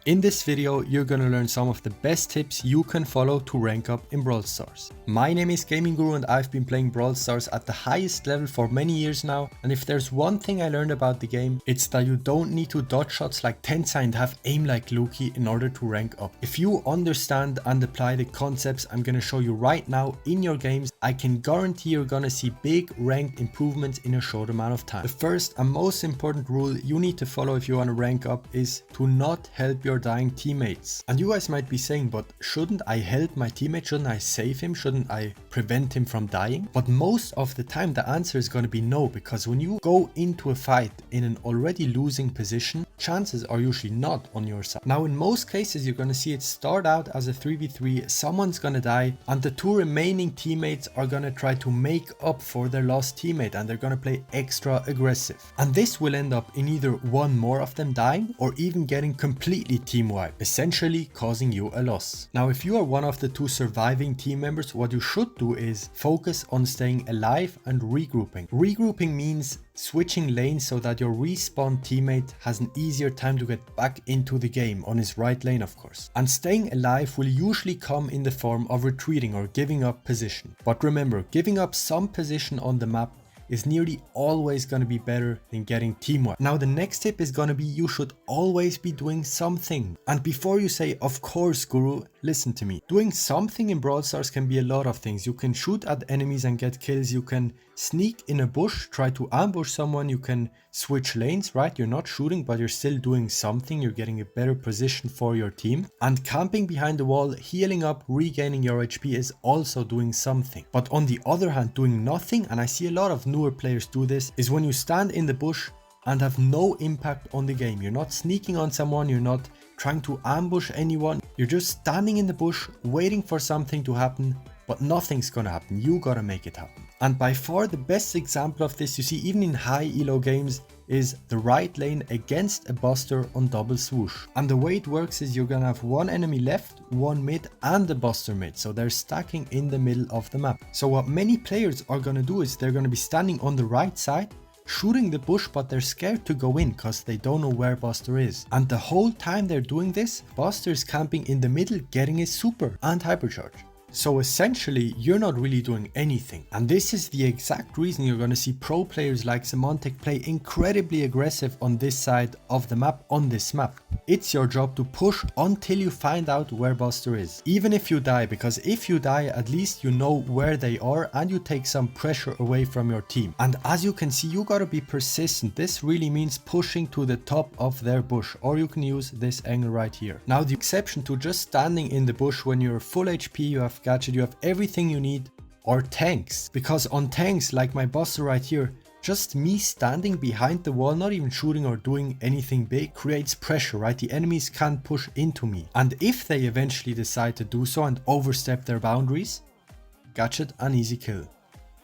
In this video, you're gonna learn some of the best tips you can follow to rank up in Brawl Stars. My name is Gaming Guru and I've been playing Brawl Stars at the highest level for many years now, and if there's one thing I learned about the game, it's that you don't need to dodge shots like Tensa and have aim like Loki in order to rank up. If you understand and apply the concepts I'm gonna show you right now in your games, I can guarantee you're gonna see big ranked improvements in a short amount of time. The first and most important rule you need to follow if you want to rank up is to not help your dying teammates. And you guys might be saying, but shouldn't I help my teammate? Shouldn't I save him? Shouldn't I prevent him from dying? But most of the time the answer is going to be no, because when you go into a fight in an already losing position, chances are usually not on your side. Now in most cases you're going to see it start out as a 3v3, someone's going to die and the two remaining teammates are going to try to make up for their lost teammate and they're going to play extra aggressive. And this will end up in either one more of them dying or even getting completely team wiped, essentially causing you a loss. Now if you are one of the two surviving team members, what you should do is focus on staying alive and regrouping. Regrouping means switching lanes so that your respawn teammate has an easier time to get back into the game, on his right lane of course. And staying alive will usually come in the form of retreating or giving up position. But remember, giving up some position on the map is nearly always going to be better than getting team wiped. Now the next tip is going to be you should always be doing something. And before you say, of course Guru, listen to me. Doing something in Brawl Stars can be a lot of things. You can shoot at enemies and get kills. You can sneak in a bush, try to ambush someone. You can switch lanes, right? You're not shooting, but you're still doing something. You're getting a better position for your team. And camping behind the wall, healing up, regaining your HP is also doing something. But on the other hand, doing nothing, and I see a lot of newer players do this, is when you stand in the bush and have no impact on the game. You're not sneaking on someone, you're not trying to ambush anyone, you're just standing in the bush waiting for something to happen, but nothing's gonna happen. You gotta make it happen. And by far the best example of this you see even in high elo games is the right lane against a Buster on double swoosh. And the way it works is you're gonna have one enemy left, one mid and a Buster mid, so they're stacking in the middle of the map. So what many players are gonna do is they're gonna be standing on the right side shooting the bush, but they're scared to go in because they don't know where Buster is. And the whole time they're doing this, Buster is camping in the middle getting his super and hypercharge. So essentially, you're not really doing anything. And this is the exact reason you're going to see pro players like Symantec play incredibly aggressive on this side of the map, on this map. It's your job to push until you find out where Buster is. Even if you die, because if you die, at least you know where they are and you take some pressure away from your team. And as you can see, you gotta be persistent. This really means pushing to the top of their bush, or you can use this angle right here. Now the exception to just standing in the bush when you're full HP, you have gadget, you have everything you need, are tanks. Because on tanks like my Buster right here, just me standing behind the wall, not even shooting or doing anything big, creates pressure, right? The enemies can't push into me. And if they eventually decide to do so and overstep their boundaries, gadget and easy kill.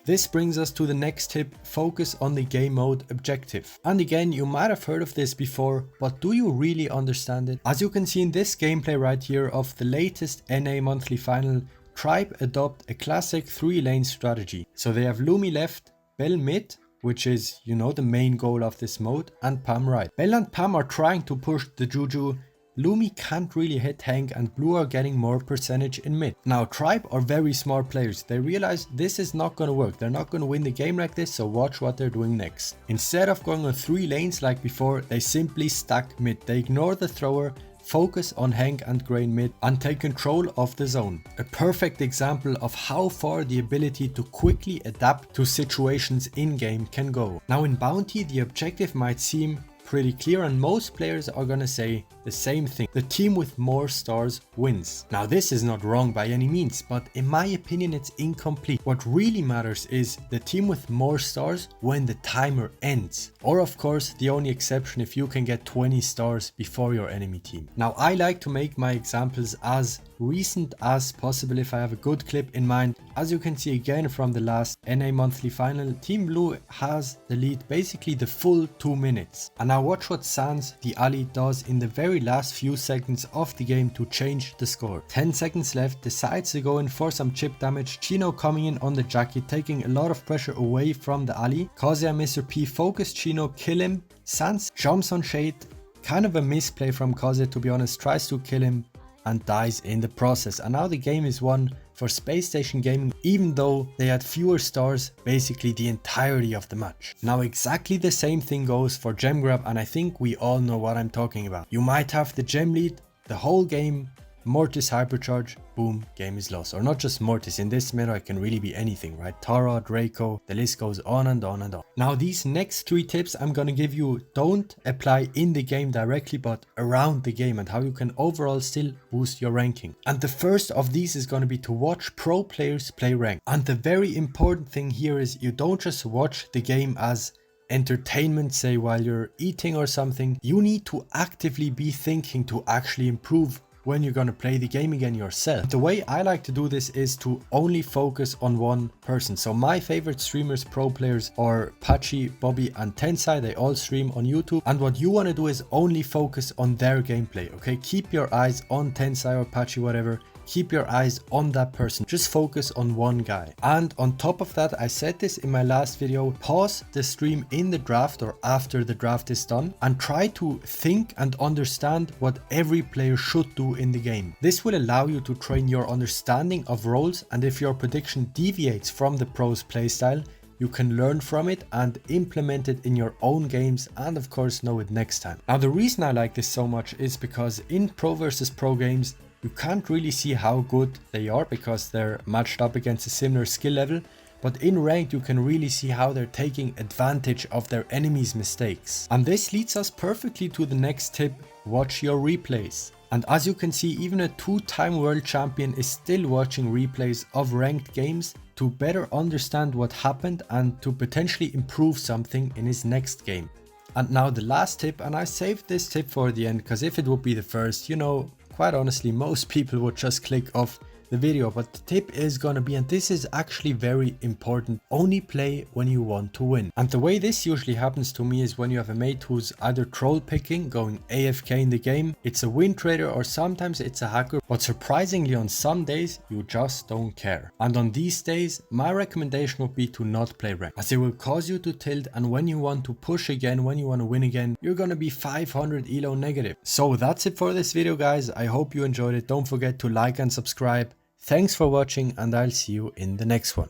This brings us to the next tip: focus on the game mode objective. And again, you might have heard of this before, but do you really understand it? As you can see in this gameplay right here of the latest NA monthly final, Tribe adopt a classic 3-lane strategy. So they have Lumi left, Bell mid, which is, you know, the main goal of this mode, and Pam right. Bell and Pam are trying to push the Juju. Lumi can't really hit Hank and Blue are getting more percentage in mid. Now Tribe are very smart players. They realize this is not going to work. They're not going to win the game like this, so watch what they're doing next. Instead of going on 3 lanes like before, they simply stack mid. They ignore the thrower, focus on Hank and Grain mid and take control of the zone. A perfect example of how far the ability to quickly adapt to situations in game can go. Now in Bounty, the objective might seem pretty clear and most players are gonna say the same thing: the team with more stars wins. Now this is not wrong by any means, but in my opinion it's incomplete. What really matters is the team with more stars when the timer ends, or of course the only exception if you can get 20 stars before your enemy team. Now I like to make my examples as recent as possible if I have a good clip in mind. As you can see again from the last NA monthly final, Team Blue has the lead basically the full 2 minutes. And now watch what Sans, the Ali, does in the very last few seconds of the game to change the score. 10 seconds left, decides to go in for some chip damage. Chino coming in on the Jackie, taking a lot of pressure away from the Ali. Kazuya and Mr. P focus Chino, kill him. Sans jumps on Shade, Kind of a misplay from Kaze, to be honest, tries to kill him and dies in the process. And now the game is won for Space Station Gaming, even though they had fewer stars basically the entirety of the match. Now exactly the same thing goes for Gem Grab, and I think we all know what I'm talking about. You might have the gem lead the whole game, Mortis hypercharge, boom, game is lost. Or not just Mortis, in this meta it can really be anything, right? Tara, Draco, the list goes on and on and on. Now these next 3 tips I'm gonna give you don't apply in the game directly, but around the game, and how you can overall still boost your ranking. And the first of these is gonna be to watch pro players play rank. And the very important thing here is you don't just watch the game as entertainment, say while you're eating or something. You need to actively be thinking to actually improve when you're gonna play the game again yourself. The way I like to do this is to only focus on one person. So my favorite streamers, pro players, are Pachi, Bobby and Tensai. They all stream on YouTube, and what you want to do is only focus on their gameplay. Okay, keep your eyes on Tensai or Pachi, whatever. Keep your eyes on that person, just focus on one guy. And on top of that, I said this in my last video, pause the stream in the draft or after the draft is done and try to think and understand what every player should do in the game. This will allow you to train your understanding of roles, and if your prediction deviates from the pro's playstyle, you can learn from it and implement it in your own games, and of course know it next time. Now the reason I like this so much is because in pro versus pro games, you can't really see how good they are because they're matched up against a similar skill level, but in ranked you can really see how they're taking advantage of their enemies' mistakes. And this leads us perfectly to the next tip: watch your replays. And as you can see, even a 2-time world champion is still watching replays of ranked games to better understand what happened and to potentially improve something in his next game. And now the last tip, and I saved this tip for the end because if it would be the first, you know, quite honestly, most people would just click off the video, but the tip is gonna be, and this is actually very important, only play when you want to win. And the way this usually happens to me is when you have a mate who's either troll picking, going AFK in the game, it's a win trader, or sometimes it's a hacker, but surprisingly on some days you just don't care. And on these days my recommendation would be to not play rank, as it will cause you to tilt, and when you want to push again, when you want to win again, you're gonna be 500 elo negative. So that's it for this video guys, I hope you enjoyed it. Don't forget to like and subscribe. Thanks for watching, and I'll see you in the next one.